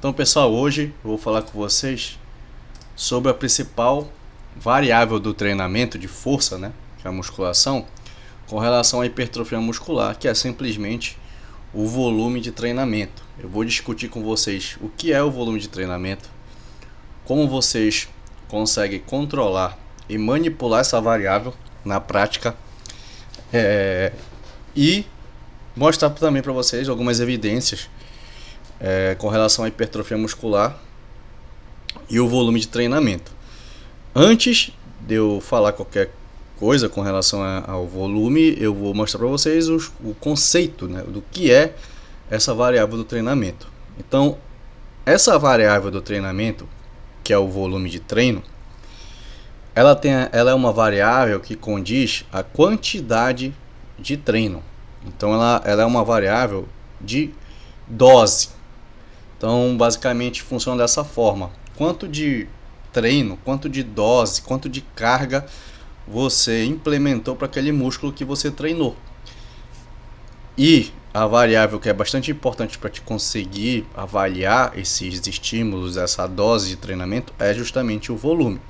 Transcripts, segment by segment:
Então, pessoal, hoje eu vou falar com vocês sobre a principal variável do treinamento de força, que é a musculação, com relação à hipertrofia muscular, que é simplesmente o volume de treinamento. Eu vou discutir com vocês o que é o volume de treinamento, como vocês conseguem controlar e manipular essa variável na prática, e mostrar também para vocês algumas evidências com relação à hipertrofia muscular e o volume de treinamento. Antes de eu falar qualquer coisa com relação ao volume, eu vou mostrar para vocês o conceito, do que é essa variável do treinamento. Então, essa variável do treinamento, que é o volume de treino, ela é uma variável que condiz a quantidade de treino. Então, ela é uma variável de dose. Então, basicamente, funciona dessa forma: quanto de treino, quanto de dose, quanto de carga você implementou para aquele músculo que você treinou. E a variável que é bastante importante para te conseguir avaliar esses estímulos, essa dose de treinamento, é justamente o volume,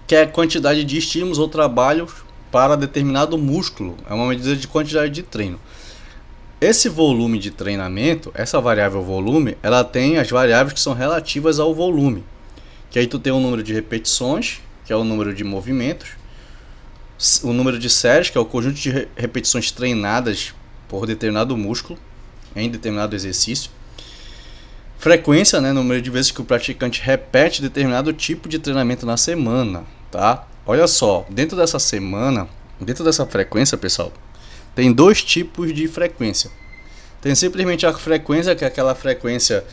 que é a quantidade de estímulos ou trabalhos para determinado músculo. É uma medida de quantidade de treino. Esse volume de treinamento, essa variável volume, ela tem as variáveis que são relativas ao volume. Que aí tu tem o número de repetições, que é o número de movimentos, o número de séries, que é o conjunto de repetições treinadas por determinado músculo em determinado exercício, frequência, número de vezes que o praticante repete determinado tipo de treinamento na semana, tá? Olha só, dentro dessa semana, dentro dessa frequência, pessoal, tem dois tipos de frequência. Tem simplesmente a frequência, que é aquela frequência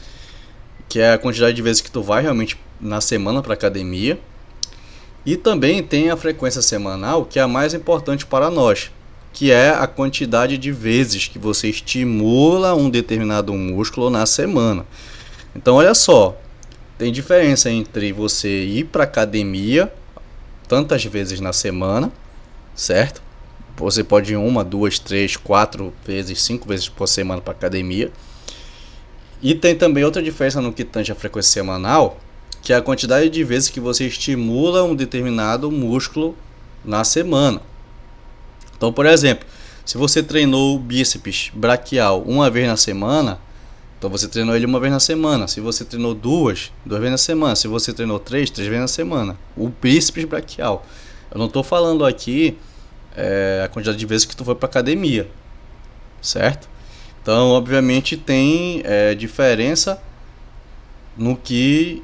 que é a quantidade de vezes que tu vai realmente na semana para academia. E também tem a frequência semanal, que é a mais importante para nós, que é a quantidade de vezes que você estimula um determinado músculo na semana. Então, olha só, tem diferença entre você ir para academia tantas vezes na semana, certo? Você pode ir 1, 2, 3, 4 vezes, 5 vezes por semana para academia. E tem também outra diferença no que tange a frequência semanal, que é a quantidade de vezes que você estimula um determinado músculo na semana. Então, por exemplo, se você treinou o bíceps braquial uma vez na semana, então você treinou ele uma vez na semana. Se você treinou duas vezes na semana. Se você treinou três vezes na semana. O bíceps braquial. Eu não estou falando aqui a quantidade de vezes que tu foi para academia, certo? Então, obviamente, tem diferença no que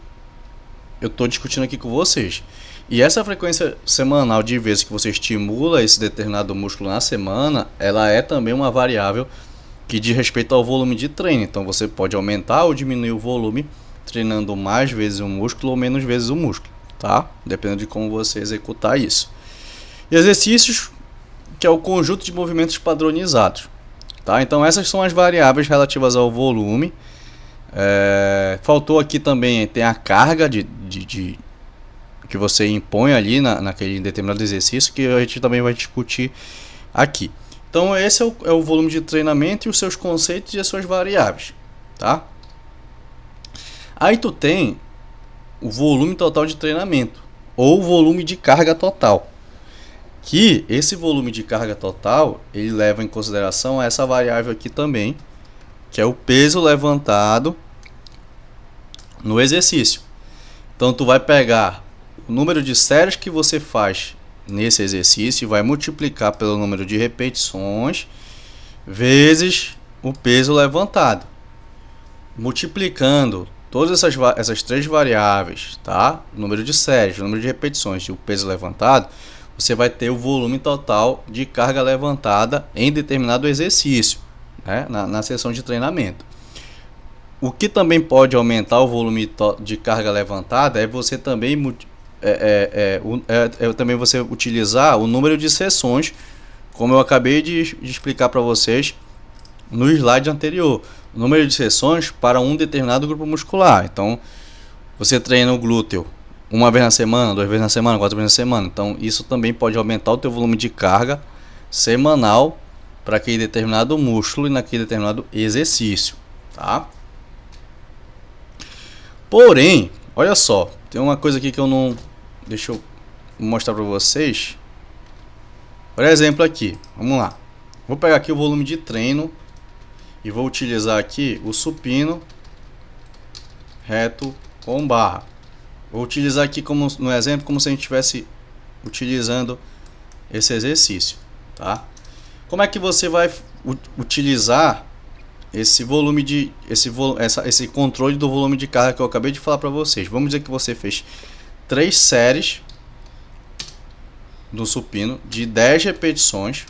eu estou discutindo aqui com vocês. E essa frequência semanal de vezes que você estimula esse determinado músculo na semana, ela é também uma variável que diz respeito ao volume de treino. Então, você pode aumentar ou diminuir o volume treinando mais vezes o músculo ou menos vezes o músculo, tá? Dependendo de como você executar isso. E exercícios, que é o conjunto de movimentos padronizados, tá? Então, essas são as variáveis relativas ao volume. Faltou aqui também, tem a carga que você impõe ali naquele determinado exercício, que a gente também vai discutir aqui. Então, esse é o volume de treinamento e os seus conceitos e as suas variáveis, tá? Aí tu tem o volume total de treinamento, ou volume de carga total, que esse volume de carga total, ele leva em consideração essa variável aqui também, que é o peso levantado no exercício. Então, tu vai pegar o número de séries que você faz nesse exercício e vai multiplicar pelo número de repetições vezes o peso levantado. Multiplicando todas essas três variáveis, tá? O número de séries, o número de repetições e o peso levantado, você vai ter o volume total de carga levantada em determinado exercício, na sessão de treinamento. O que também pode aumentar o volume de carga levantada é você também também você utilizar o número de sessões, como eu acabei de explicar para vocês no slide anterior. O número de sessões para um determinado grupo muscular. Então, você treina o glúteo uma vez na semana, 2 vezes na semana, 4 vezes na semana. Então, isso também pode aumentar o teu volume de carga semanal para aquele determinado músculo e naquele determinado exercício, tá? Porém, olha só, tem uma coisa aqui que eu não... Deixa eu mostrar para vocês. Por exemplo aqui, vamos lá. Vou pegar aqui o volume de treino e vou utilizar aqui o supino reto com barra. Vou utilizar aqui como no exemplo, como se a gente estivesse utilizando esse exercício, tá? Como é que você vai utilizar esse volume de esse controle do volume de carga que eu acabei de falar para vocês? Vamos dizer que você fez 3 séries do supino de 10 repetições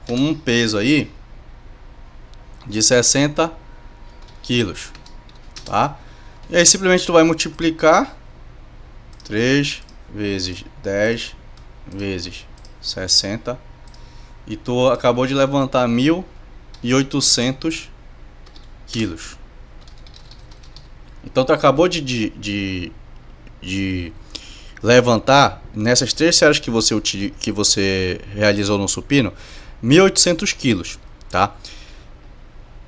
com um peso aí de 60 quilos, tá? E aí simplesmente tu vai multiplicar 3 vezes 10 vezes 60 e tu acabou de levantar 1.800 quilos. Então tu acabou de levantar nessas 3 séries que você realizou no supino 1.800 quilos, tá?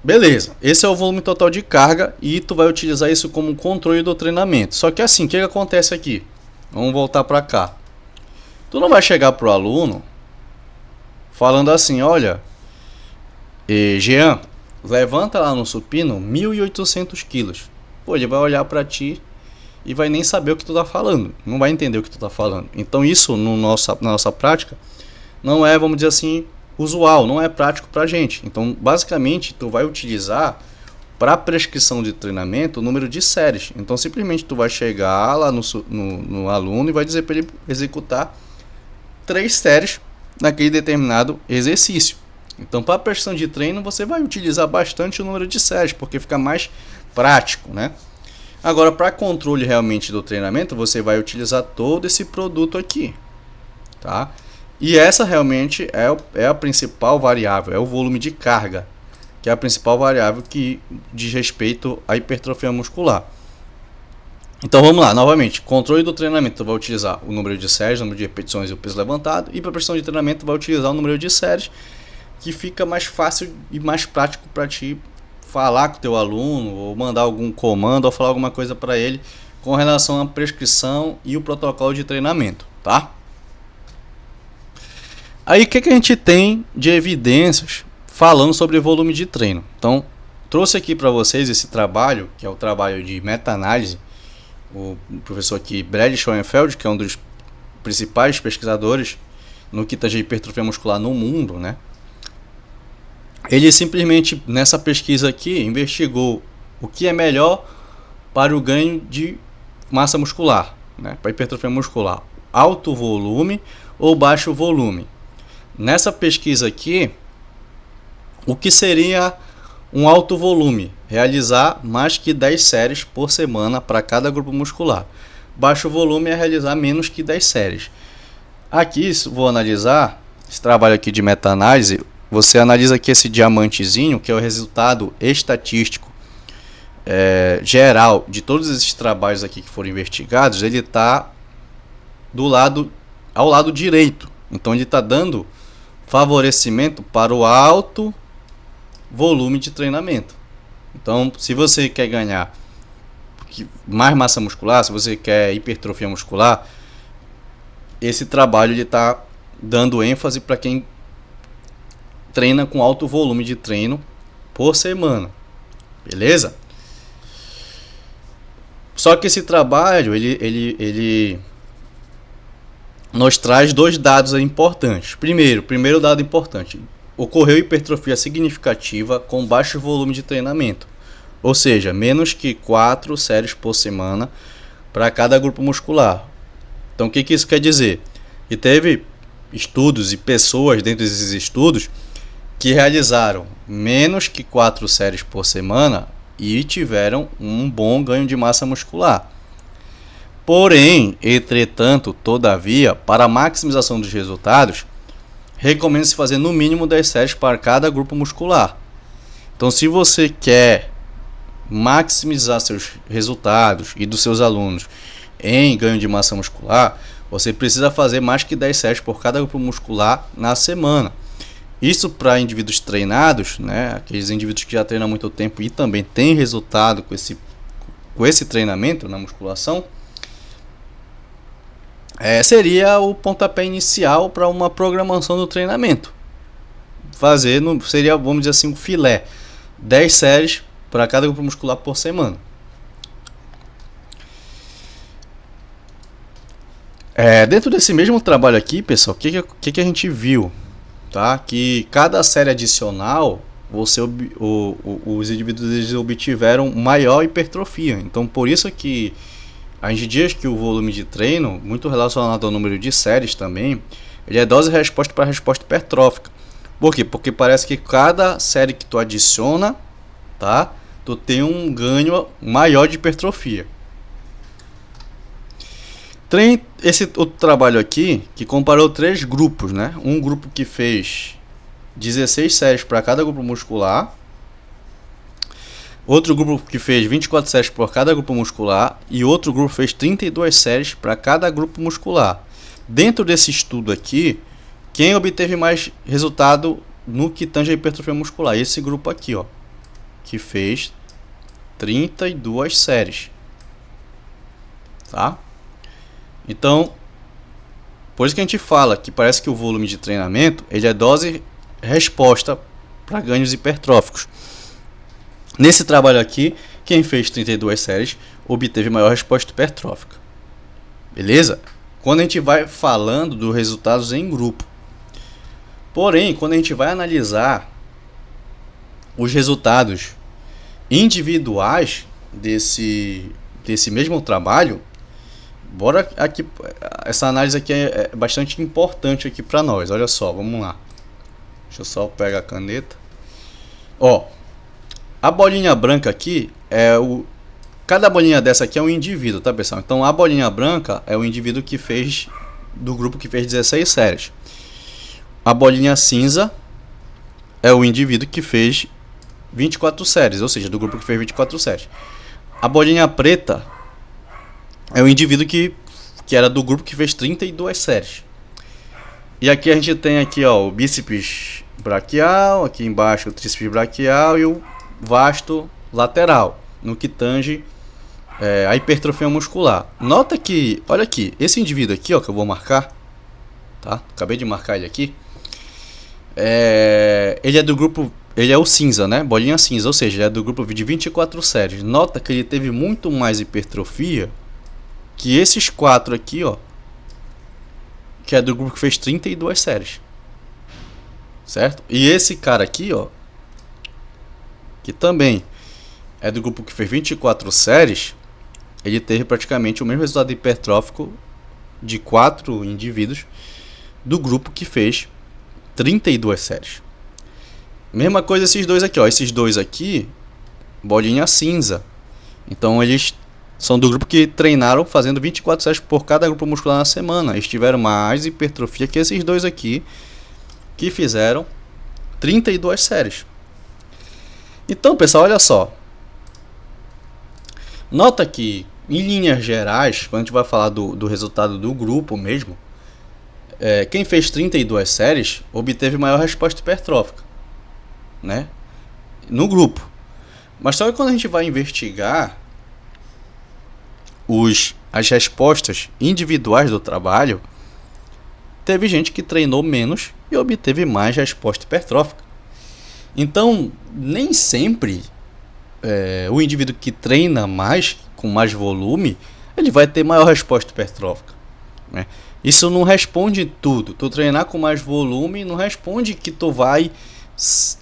Beleza, esse é o volume total de carga e tu vai utilizar isso como controle do treinamento. Só que assim, o que acontece aqui? Vamos voltar para cá. Tu não vai chegar pro aluno falando assim, olha, Jean, levanta lá no supino 1.800 quilos. Pô, ele vai olhar para ti e vai nem saber o que tu tá falando, não vai entender o que tu tá falando. Então isso na nossa prática não é, vamos dizer assim, usual, não é prático pra gente. Então basicamente tu vai utilizar para prescrição de treinamento o número de séries. Então simplesmente tu vai chegar lá no aluno e vai dizer para ele executar 3 séries naquele determinado exercício. Então para prescrição de treino você vai utilizar bastante o número de séries, porque fica mais prático, né? Agora, para controle realmente do treinamento, você vai utilizar todo esse produto aqui, tá? E essa realmente é a principal variável, é o volume de carga, que é a principal variável que diz respeito à hipertrofia muscular. Então vamos lá, novamente, controle do treinamento vai utilizar o número de séries, o número de repetições e o peso levantado, e para pressão de treinamento vai utilizar o número de séries, que fica mais fácil e mais prático para ti falar com o teu aluno, ou mandar algum comando, ou falar alguma coisa para ele com relação à prescrição e o protocolo de treinamento, tá? Aí o que a gente tem de evidências falando sobre volume de treino? Então, trouxe aqui para vocês esse trabalho, que é o trabalho de meta-análise, o professor aqui, Brad Schoenfeld, que é um dos principais pesquisadores no que tange hipertrofia muscular no mundo, né? Ele simplesmente, nessa pesquisa aqui, investigou o que é melhor para o ganho de massa muscular, né? Para hipertrofia muscular, alto volume ou baixo volume. Nessa pesquisa aqui, o que seria um alto volume? Realizar mais que 10 séries por semana para cada grupo muscular. Baixo volume é realizar menos que 10 séries. Aqui, vou analisar esse trabalho aqui de meta-análise. Você analisa aqui esse diamantezinho, que é o resultado estatístico geral de todos esses trabalhos aqui que foram investigados. Ele está ao lado direito. Então ele está dando favorecimento para o alto volume de treinamento. Então, se você quer ganhar mais massa muscular, se você quer hipertrofia muscular, esse trabalho está dando ênfase para quem treina com alto volume de treino por semana, beleza? Só que esse trabalho ele nos traz 2 dados importantes. Primeiro dado importante: ocorreu hipertrofia significativa com baixo volume de treinamento, ou seja, menos que 4 séries por semana para cada grupo muscular. Então o que isso quer dizer? E teve estudos e pessoas dentro desses estudos que realizaram menos que 4 séries por semana e tiveram um bom ganho de massa muscular. Porém, entretanto, todavia, para a maximização dos resultados, recomenda-se fazer no mínimo 10 séries para cada grupo muscular. Então, se você quer maximizar seus resultados e dos seus alunos em ganho de massa muscular, você precisa fazer mais que 10 séries por cada grupo muscular na semana. Isso para indivíduos treinados, né, aqueles indivíduos que já treinam há muito tempo e também têm resultado com com esse treinamento na musculação, seria o pontapé inicial para uma programação do treinamento. Seria, vamos dizer assim, um filé. 10 séries para cada grupo muscular por semana. Dentro desse mesmo trabalho aqui, pessoal, o que a gente viu? Tá? Que cada série adicional, os indivíduos obtiveram maior hipertrofia. Então, por isso que a gente diz que o volume de treino, muito relacionado ao número de séries também, ele é dose-resposta para resposta hipertrófica. Por quê? Porque parece que cada série que tu adiciona, tá? Tu tem um ganho maior de hipertrofia. Esse outro trabalho aqui, que comparou 3 grupos, né? Um grupo que fez 16 séries para cada grupo muscular, outro grupo que fez 24 séries por cada grupo muscular e outro grupo fez 32 séries para cada grupo muscular. Dentro desse estudo aqui, quem obteve mais resultado no que tange a hipertrofia muscular? Esse grupo aqui, ó, que fez 32 séries, tá? Então, por isso que a gente fala que parece que o volume de treinamento ele é dose-resposta para ganhos hipertróficos. Nesse trabalho aqui, quem fez 32 séries obteve maior resposta hipertrófica. Beleza? Quando a gente vai falando dos resultados em grupo. Porém, quando a gente vai analisar os resultados individuais desse mesmo trabalho, bora aqui, essa análise aqui é bastante importante aqui para nós. Olha só, vamos lá. Deixa eu só pegar a caneta. Ó, a bolinha branca aqui cada bolinha dessa aqui é um indivíduo, tá, pessoal? Então a bolinha branca é o indivíduo que fez do grupo que fez 16 séries. A bolinha cinza é o indivíduo que fez 24 séries, ou seja, do grupo que fez 24 séries. A bolinha preta é o indivíduo que era do grupo que fez 32 séries. E aqui a gente tem aqui, ó, o bíceps braquial, aqui embaixo o tríceps braquial e o vasto lateral, no que tange a hipertrofia muscular. Nota que, olha aqui, esse indivíduo aqui, ó, que eu vou marcar, tá? Acabei de marcar ele aqui. Ele é do grupo, ele é o cinza, né? Bolinha cinza, ou seja, ele é do grupo de 24 séries. Nota que ele teve muito mais hipertrofia que esses 4 aqui, ó, que é do grupo que fez 32 séries, certo? E esse cara aqui, ó, que também é do grupo que fez 24 séries, ele teve praticamente o mesmo resultado hipertrófico de 4 indivíduos do grupo que fez 32 séries. Mesma coisa esses dois aqui, ó, esses dois aqui, bolinha cinza. Então eles são do grupo que treinaram fazendo 24 séries por cada grupo muscular na semana. Eles tiveram mais hipertrofia que esses dois aqui, que fizeram 32 séries. Então, pessoal, olha só. Nota que, em linhas gerais, quando a gente vai falar do resultado do grupo mesmo, quem fez 32 séries obteve maior resposta hipertrófica, né? No grupo. Mas só que quando a gente vai investigar as respostas individuais do trabalho, teve gente que treinou menos e obteve mais resposta hipertrófica. Então, nem sempre o indivíduo que treina mais, com mais volume, ele vai ter maior resposta hipertrófica, né? Isso não responde tudo. Tu treinar com mais volume não responde que tu vai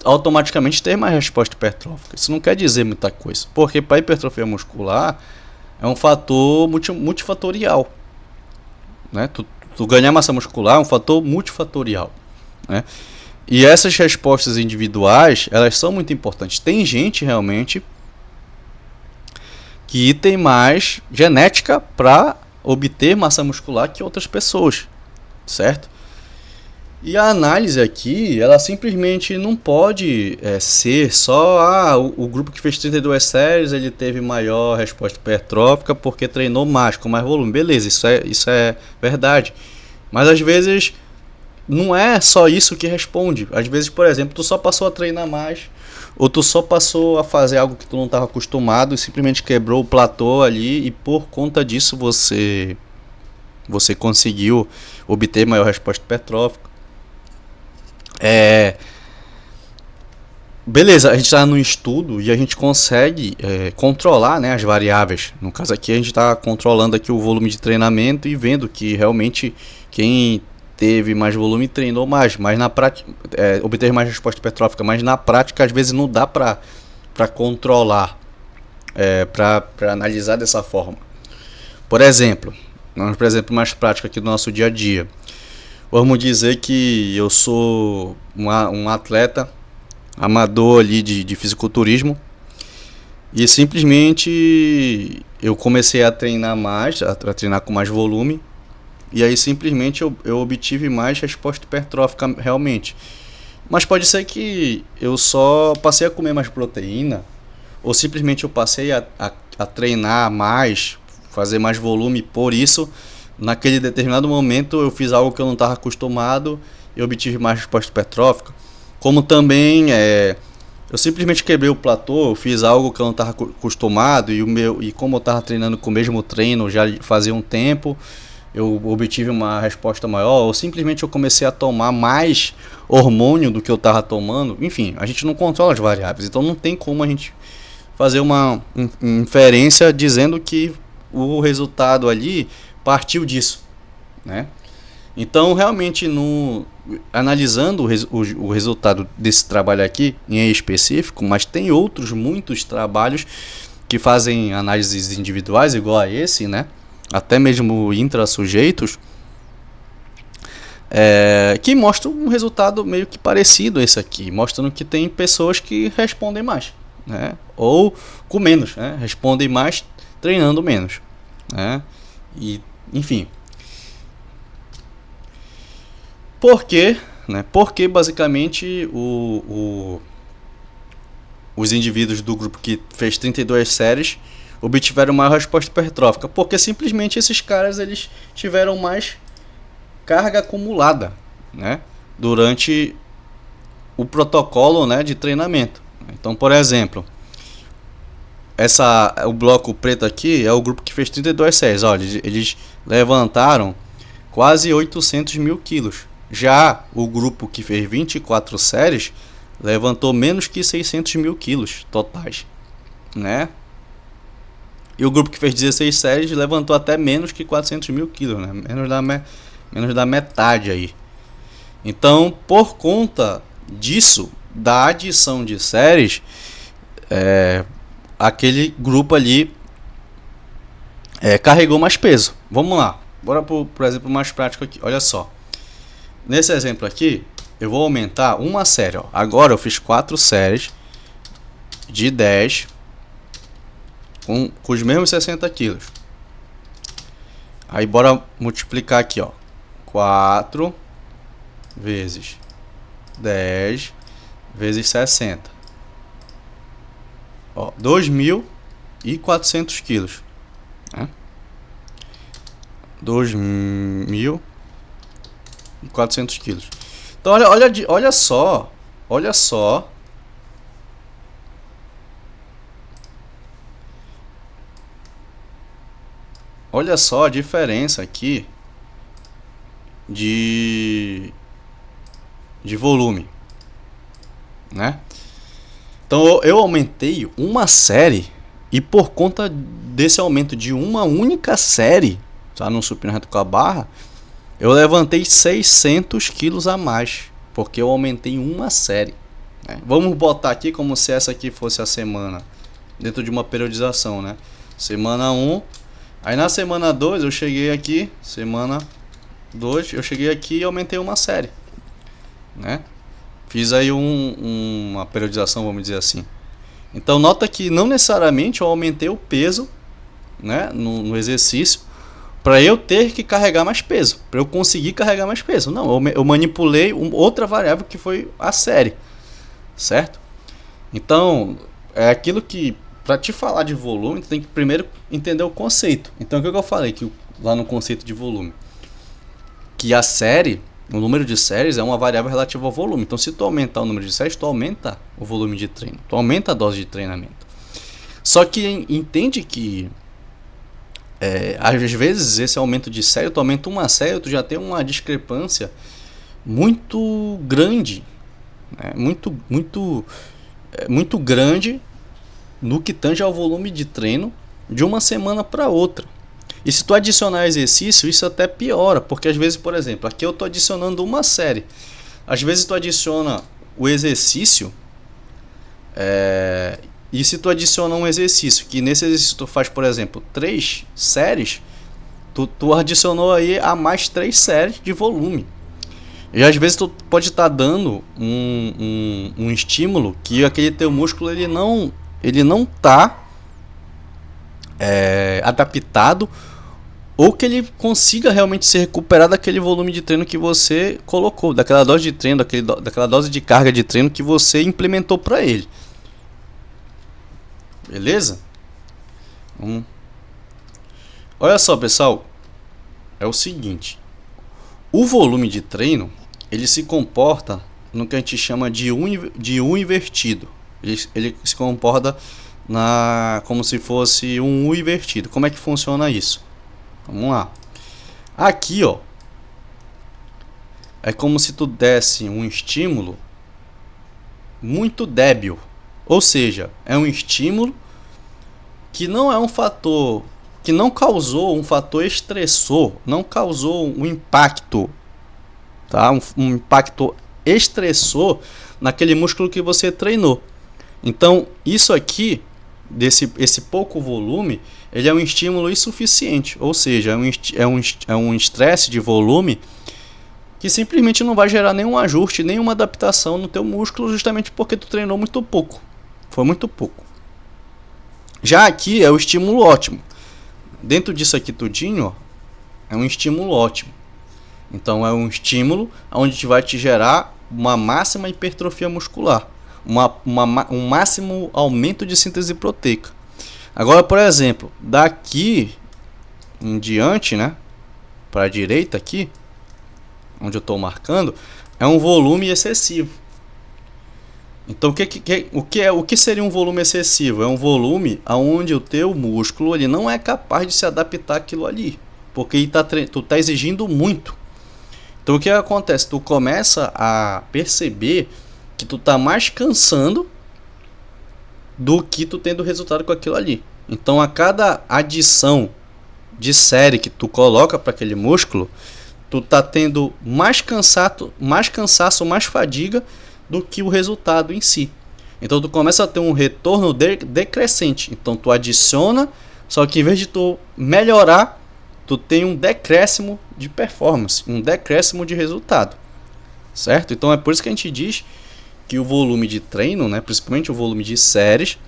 automaticamente ter mais resposta hipertrófica. Isso não quer dizer muita coisa, porque para hipertrofia muscular é um fator multifatorial, né? Tu ganhar massa muscular é um fator multifatorial, né? E essas respostas individuais, elas são muito importantes. Tem gente realmente que tem mais genética para obter massa muscular que outras pessoas, certo? E a análise aqui, ela simplesmente não pode ser só o grupo que fez 32 séries, ele teve maior resposta hipertrófica porque treinou mais, com mais volume. Beleza, isso é verdade. Mas às vezes não é só isso que responde. Às vezes, por exemplo, tu só passou a treinar mais, Ou tu só passou a fazer algo que tu não estava acostumado e simplesmente quebrou o platô ali e por conta disso você conseguiu obter maior resposta hipertrófica. Beleza, a gente está no estudo e a gente consegue controlar, né, as variáveis. No caso aqui a gente está controlando aqui o volume de treinamento e vendo que realmente quem teve mais volume treinou mais, mas na prática obter mais resposta hipertrófica, mas na prática às vezes não dá para controlar, para analisar dessa forma. Por exemplo, mais prático aqui do nosso dia a dia. Vamos dizer que eu sou um atleta amador ali de fisiculturismo e simplesmente eu comecei a treinar mais, a treinar com mais volume, e aí simplesmente eu obtive mais resposta hipertrófica realmente. Mas pode ser que eu só passei a comer mais proteína, ou simplesmente eu passei a treinar mais, fazer mais volume, por isso naquele determinado momento eu fiz algo que eu não estava acostumado e obtive mais resposta hipertrófica. Como também eu simplesmente quebrei o platô, eu fiz algo que eu não estava acostumado e como eu estava treinando com o mesmo treino já fazia um tempo, eu obtive uma resposta maior, ou simplesmente eu comecei a tomar mais hormônio do que eu estava tomando. Enfim, a gente não controla as variáveis, então não tem como a gente fazer uma inferência dizendo que o resultado ali partiu disso, né? Então, realmente, analisando o resultado desse trabalho aqui, em específico, mas tem muitos trabalhos que fazem análises individuais, igual a esse, né? Até mesmo intra-sujeitos, que mostram um resultado meio que parecido a esse aqui, mostrando que tem pessoas que respondem mais, né? Ou com menos, né? Respondem mais treinando menos, né? E, enfim... Por quê? Né? Porque basicamente os indivíduos do grupo que fez 32 séries obtiveram maior resposta hipertrófica? Porque simplesmente esses caras eles tiveram mais carga acumulada, né? Durante o protocolo, né, de treinamento. Então, por exemplo, o bloco preto aqui é o grupo que fez 32 séries. Olha, eles levantaram quase 800 mil quilos. Já o grupo que fez 24 séries levantou menos que 600 mil quilos totais, né? E o grupo que fez 16 séries levantou até menos que 400 mil quilos, né? Menos da metade aí. Então, por conta disso, da adição de séries, aquele grupo ali carregou mais peso. Vamos lá, bora por exemplo mais prático aqui. Olha só. Nesse exemplo aqui, eu vou aumentar uma série. Ó. Agora eu fiz 4 séries de 10 com os mesmos 60 quilos. Aí bora multiplicar aqui, ó. 4 vezes 10 vezes 60. Ó, 2.400 quilos. Né? 2.400 quilos. Então olha só. Olha só a diferença aqui de volume, né? Então eu aumentei uma série e por conta desse aumento de uma única série, tá, no supino reto com a barra, eu levantei 600 quilos a mais, porque eu aumentei uma série, né? Vamos botar aqui como se essa aqui fosse a semana, dentro de uma periodização, né? Semana 1, aí na semana 2 eu cheguei aqui, semana 2 eu cheguei aqui e aumentei uma série, né? Fiz aí uma periodização, vamos dizer assim. Então nota que não necessariamente eu aumentei o peso, né, no exercício, para eu ter que carregar mais peso, para eu conseguir carregar mais peso. Não, eu manipulei outra variável que foi a série, certo? Então, é aquilo que, para te falar de volume, tu tem que primeiro entender o conceito. Então, o que eu falei que lá no conceito de volume? Que a série, O número de séries é uma variável relativa ao volume. Então, se tu aumentar o número de séries, tu aumenta o volume de treino. Tu aumenta a dose de treinamento. Só que entende que às vezes esse aumento de série, tu aumenta uma série, tu já tem uma discrepância muito grande, né? Muito grande no que tange ao volume de treino de uma semana para outra. E se tu adicionar exercício, isso até piora, porque às vezes, por exemplo, aqui eu estou adicionando uma série. Às vezes tu adiciona o exercício, e se tu adiciona um exercício, que nesse exercício tu faz, por exemplo, 3 séries, tu adicionou aí a mais 3 séries de volume. E às vezes tu pode estar dando um estímulo que aquele teu músculo ele não tá adaptado, ou que ele consiga realmente se recuperar daquele volume de treino que você colocou, daquela dose de treino, daquela dose de carga de treino que você implementou para ele. Beleza? Olha só, pessoal, é o seguinte: o volume de treino ele se comporta no que a gente chama de U invertido. Ele se comporta como se fosse um U invertido. Como é que funciona isso? Vamos lá. Aqui, ó, é como se tu desse um estímulo muito débil. Ou seja, é um estímulo que não é um fator, que não causou um fator estressor, não causou um impacto, tá? Um impacto estressor naquele músculo que você treinou. Então, isso aqui, esse pouco volume, ele é um estímulo insuficiente, ou seja, é um estresse de volume que simplesmente não vai gerar nenhum ajuste, nenhuma adaptação no teu músculo, justamente porque tu treinou muito pouco. Foi muito pouco. Já aqui é o estímulo ótimo. Dentro disso aqui tudinho, ó, é um estímulo ótimo. Então é um estímulo onde vai te gerar uma máxima hipertrofia muscular, um máximo aumento de síntese proteica. Agora, por exemplo, daqui em diante, né, para a direita aqui, onde eu estou marcando, é um volume excessivo. Então, o que seria um volume excessivo? É um volume onde o teu músculo ele não é capaz de se adaptar àquilo ali, porque tu está exigindo muito. Então, o que acontece? Tu começa a perceber que tu está mais cansando do que tu tendo resultado com aquilo ali. Então, a cada adição de série que tu coloca para aquele músculo, tu tá tendo mais cansaço, mais fadiga do que o resultado em si. Então, tu começa a ter um retorno decrescente. Então, tu adiciona, só que em vez de tu melhorar, tu tem um decréscimo de performance, um decréscimo de resultado, certo? Então, é por isso que a gente diz que o volume de treino, né, principalmente o volume de séries,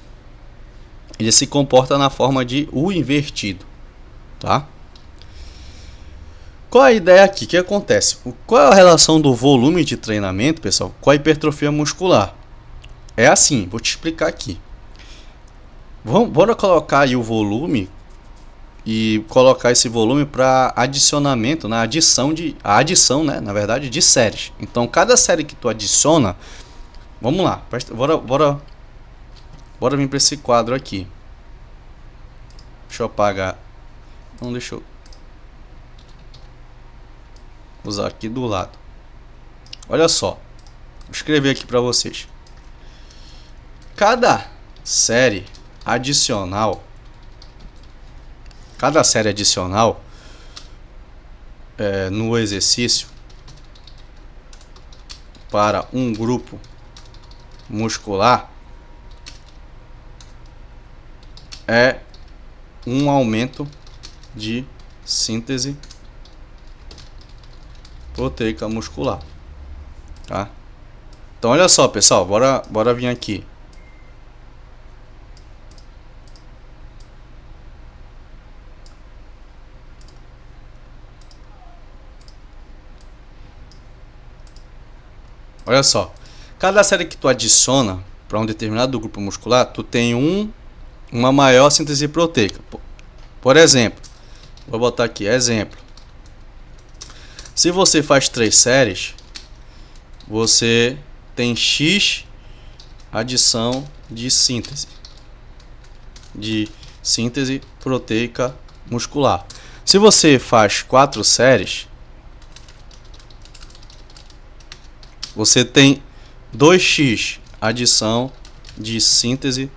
ele se comporta na forma de U invertido, tá? Qual a ideia aqui? O que acontece? Qual é a relação do volume de treinamento, pessoal, com a hipertrofia muscular? É assim, vou te explicar aqui. Bora colocar aí o volume e colocar esse volume para adicionamento, na adição, né, na verdade, de séries. Então, cada série que tu adiciona, vamos lá, bora vir para esse quadro aqui. Deixa eu apagar. Não, deixa eu usar aqui do lado. Olha só, vou escrever aqui para vocês. Cada série adicional no exercício para um grupo muscular é um aumento de síntese proteica muscular, tá? Então olha só, pessoal, bora vir aqui. Olha só, cada série que tu adiciona para um determinado grupo muscular, tu tem uma maior síntese proteica. Por exemplo, vou botar aqui, exemplo. Se você faz 3 séries, você tem X adição de síntese proteica muscular. Se você faz 4 séries, você tem 2x adição de síntese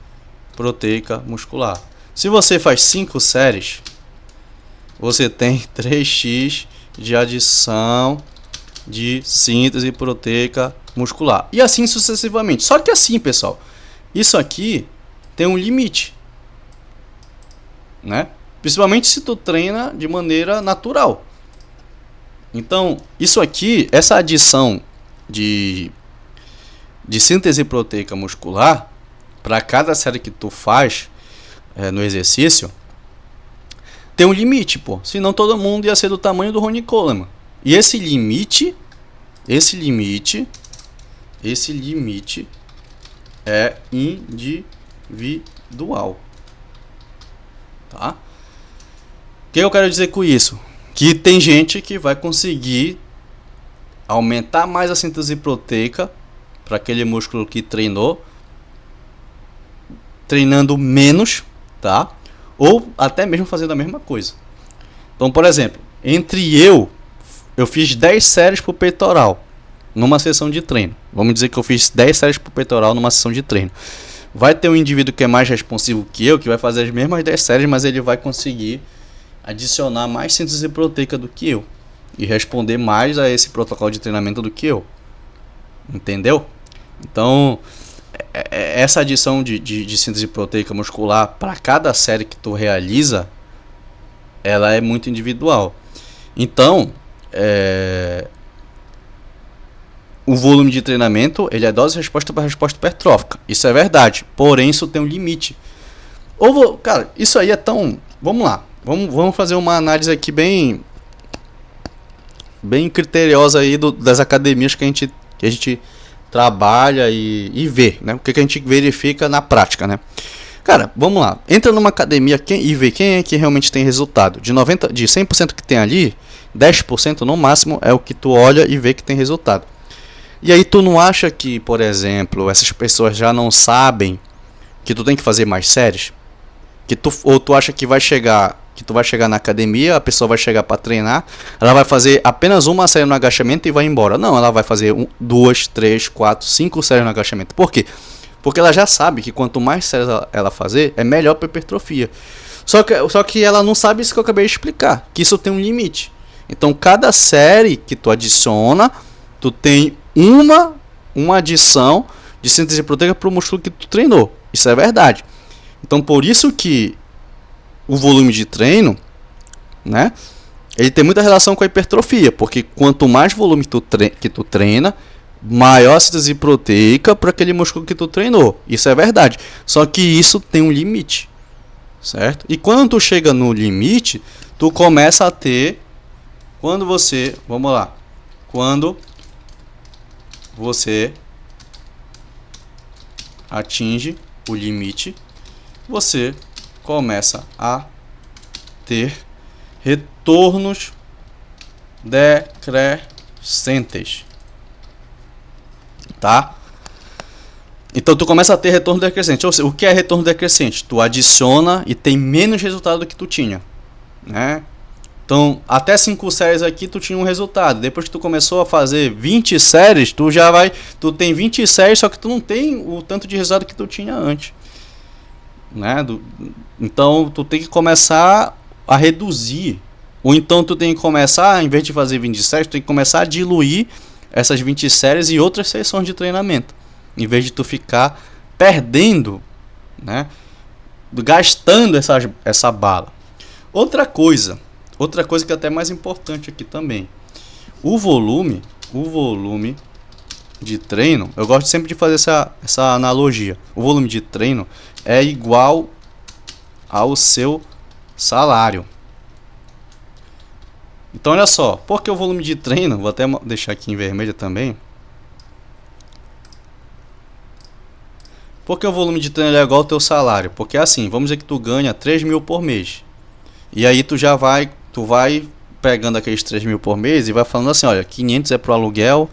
proteica muscular. Se você faz 5 séries, você tem 3x de adição de síntese proteica muscular. E assim sucessivamente. Só que assim, pessoal, isso aqui tem um limite, né? Principalmente se tu treina de maneira natural. Então, isso aqui, essa adição de síntese proteica muscular, para cada série que tu faz no exercício, tem um limite, pô. Senão todo mundo ia ser do tamanho do Ronnie Coleman. E esse limite é individual. Tá? O que eu quero dizer com isso? Que tem gente que vai conseguir aumentar mais a síntese proteica para aquele músculo que treinou, treinando menos, tá? Ou até mesmo fazendo a mesma coisa. Então, por exemplo, eu fiz 10 séries pro peitoral numa sessão de treino. Vamos dizer que eu fiz 10 séries pro peitoral numa sessão de treino. Vai ter um indivíduo que é mais responsivo que eu, que vai fazer as mesmas 10 séries, mas ele vai conseguir adicionar mais síntese proteica do que eu e responder mais a esse protocolo de treinamento do que eu. Entendeu? Então, essa adição de síntese proteica muscular para cada série que tu realiza, ela é muito individual. Então, o volume de treinamento, ele é dose-resposta para resposta hipertrófica. Isso é verdade. Porém, isso tem um limite. Cara, isso aí é tão... Vamos lá. Vamos fazer uma análise aqui bem criteriosa aí das academias que a gente trabalha e vê, né? O que a gente verifica na prática, né? Cara, vamos lá. Entra numa academia e vê quem é que realmente tem resultado. De 100% que tem ali, 10% no máximo é o que tu olha e vê que tem resultado. E aí tu não acha que, por exemplo, essas pessoas já não sabem que tu tem que fazer mais séries? Ou tu acha que tu vai chegar na academia, a pessoa vai chegar para treinar, ela vai fazer apenas uma série no agachamento e vai embora. Não, ela vai fazer 2, 3, 4, 5 séries no agachamento. Por quê? Porque ela já sabe que quanto mais séries ela fazer, é melhor para hipertrofia. Só que ela não sabe isso que eu acabei de explicar, que isso tem um limite. Então, cada série que tu adiciona, tu tem uma adição de síntese proteica para o músculo que tu treinou. Isso é verdade. Então, por isso que o volume de treino, né, ele tem muita relação com a hipertrofia, porque quanto mais volume que tu treina, maior a síntese proteica para aquele músculo que tu treinou. Isso é verdade. Só que isso tem um limite, certo? E quando tu chega no limite, tu começa a ter, quando você atinge o limite, você começa a ter retornos decrescentes, tá? Então tu começa a ter retorno decrescente. Ou seja, o que é retorno decrescente? Tu adiciona e tem menos resultado do que tu tinha, né? Então, até 5 séries aqui tu tinha um resultado. Depois que tu começou a fazer 20 séries, tu tem 20 séries, só que tu não tem o tanto de resultado que tu tinha antes, né? Então tu tem que começar a reduzir. Ou então tu tem que começar, em vez de fazer 20 séries, tu tem que começar a diluir essas 20 séries em outras sessões de treinamento, em vez de tu ficar perdendo, né, gastando essa bala. Outra coisa que é até mais importante aqui também, o volume de treino. Eu gosto sempre de fazer essa analogia. O volume de treino é igual ao seu salário. Então olha só, porque o volume de treino, vou até deixar aqui em vermelho também. Porque o volume de treino é igual ao teu salário? Porque assim, vamos dizer que tu ganha 3 mil por mês. E aí tu vai pegando aqueles 3 mil por mês e vai falando assim, olha, 500 é para o aluguel,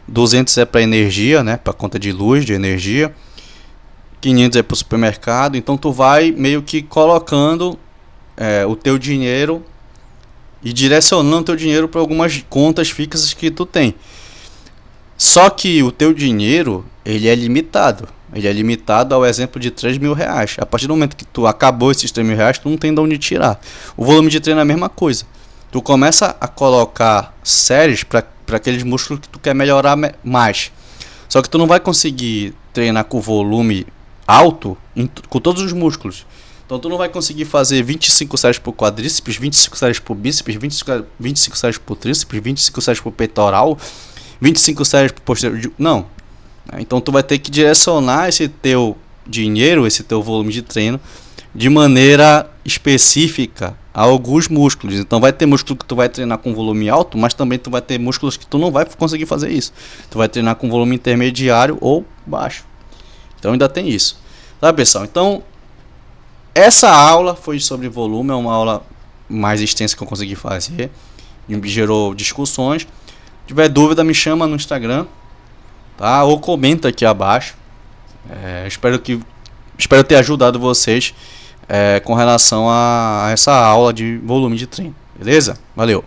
200 é para energia, né, para conta de luz, de energia, 500 é para o supermercado. Então tu vai meio que colocando o teu dinheiro e direcionando o teu dinheiro para algumas contas fixas que tu tem. Só que o teu dinheiro, ele é limitado. Ele é limitado ao exemplo de 3 mil reais. A partir do momento que tu acabou esses 3 mil reais, tu não tem de onde tirar. O volume de treino é a mesma coisa. Tu começa a colocar séries para aqueles músculos que tu quer melhorar mais. Só que tu não vai conseguir treinar com volume alto com todos os músculos. Então tu não vai conseguir fazer 25 séries por quadríceps, 25 séries por bíceps, 25 séries por tríceps, 25 séries por peitoral, 25 séries por posterior. Não. Então tu vai ter que direcionar esse teu dinheiro, esse teu volume de treino de maneira específica a alguns músculos. Então vai ter músculo que tu vai treinar com volume alto, mas também tu vai ter músculos que tu não vai conseguir fazer isso. Tu vai treinar com volume intermediário ou baixo. Então ainda tem isso. Tá, pessoal? Então essa aula foi sobre volume, é uma aula mais extensa que eu consegui fazer, me gerou discussões. Se tiver dúvida, me chama no Instagram, tá? Ou comenta aqui abaixo. Espero ter ajudado vocês com relação a essa aula de volume de treino, beleza? Valeu!